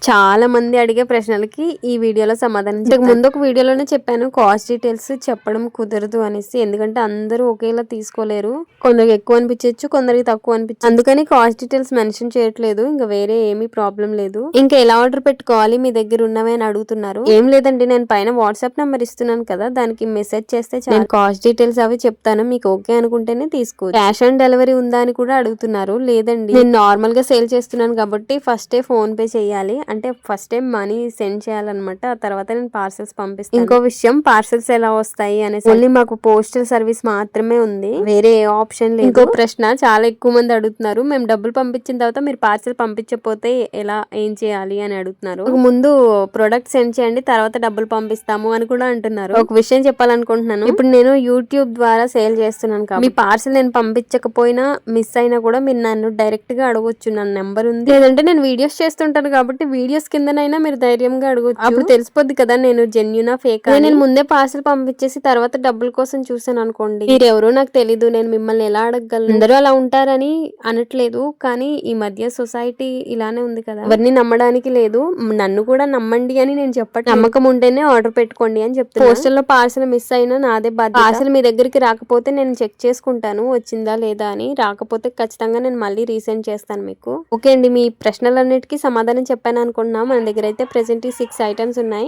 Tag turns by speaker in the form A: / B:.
A: చాలా మంది అడిగే ప్రశ్నలకి ఈ వీడియోలో సమాధానం ఇంతకు ముందు ఒక వీడియోలోనే చెప్పాను కాస్ట్ డీటెయిల్స్ చెప్పడం కుదరదు అనేసి, ఎందుకంటే అందరూ ఒకేలా తీసుకోలేరు, కొందరికి ఎక్కువ అనిపించచ్చు, కొందరికి తక్కువ అనిపించచ్చు, అందుకని కాస్ట్ డీటెయిల్స్ మెన్షన్ చేయట్లేదు. ఇంకా వేరే ఏమీ ప్రాబ్లం లేదు. ఇంకా ఎలా ఆర్డర్ పెట్టుకోవాలి మీ దగ్గర ఉన్నవే అని అడుగుతున్నారు. ఏం లేదండి, నేను పైన వాట్సాప్ నెంబర్ ఇస్తున్నాను కదా, దానికి మెసేజ్ చేస్తే నేను కాస్ట్ డీటెయిల్స్ అవి చెప్తాను, మీకు ఓకే అనుకుంటేనే తీసుకో. క్యాష్ ఆన్ డెలివరీ ఉందా అని కూడా అడుగుతున్నారు. లేదండి, నేను నార్మల్ గా సేల్ చేస్తున్నాను కాబట్టి ఫస్ట్ ఫోన్ పే చేయాలి, అంటే ఫస్ట్ టైం మనీ సెండ్ చేయాలన్నమాట, ఆ తర్వాత నేను పార్సల్స్ పంపిస్తాను. ఇంకో విషయం, పార్సల్స్ ఎలా వస్తాయి అనేసి ఓన్లీ మాకు పోస్టల్ సర్వీస్ మాత్రమే ఉంది, వేరే ఏ ఆప్షన్ లేదు. ఇంకో ప్రశ్న చాలా ఎక్కువ మంది అడుగుతున్నారు, మేము డబ్బులు పంపించిన తర్వాత మీరు పార్సల్ పంపించకపోతే ఎలా, ఏం చేయాలి అని అడుగుతున్నారు. ముందు ప్రొడక్ట్ సెండ్ చేయండి, తర్వాత డబ్బులు పంపిస్తాము అని కూడా అంటున్నారు. ఒక విషయం చెప్పాలనుకుంటున్నాను, ఇప్పుడు నేను యూట్యూబ్ ద్వారా సేల్ చేస్తున్నాను కాబట్టి మీ పార్సల్ నేను పంపించకపోయినా మిస్ అయినా కూడా మీరు నన్ను డైరెక్ట్ గా అడగొచ్చు, నా నెంబర్ ఉంది, లేదంటే నేను వీడియోస్ చేస్తుంటాను కాబట్టి వీడియోస్ కిందనైనా మీరు ధైర్యంగా అడగొచ్చు, అప్పుడు తెలిసిపోద్ది కదా నేను జెన్యూనా ఫేక్. నేను ముందే పార్సల్ పంపించేసి తర్వాత డబ్బుల కోసం చూసాను అనుకోండి, మీరు ఎవరో నాకు తెలీదు, నేను మిమ్మల్ని ఎలా అడగగలను. అందరూ అలా ఉంటారని అనట్లేదు, కానీ ఈ మధ్య సొసైటీ ఇలానే ఉంది కదా, ఎవరిని నమ్మడానికి లేదు. నన్ను కూడా నమ్మండి అని నేను చెప్పట్లేదు, నమ్మకం ఉంటేనే ఆర్డర్ పెట్టుకోండి అని చెప్తాను. పోస్టల్ లో పార్సల్ మిస్ అయినా నాదే బాధ్యత. పార్సల్ మీ దగ్గరికి రాకపోతే నేను చెక్ చేసుకుంటాను వచ్చిందా లేదా అని, రాకపోతే ఖచ్చితంగా నేను మళ్ళీ రీసెండ్ చేస్తాను మీకు. ఓకే అండి, మీ ప్రశ్నలన్నిటికీ సమాధానం చెప్పాను అనుకుంటున్నాం. మన దగ్గర అయితే ప్రెసెంట్ 6 ఐటమ్స్ ఉన్నాయి.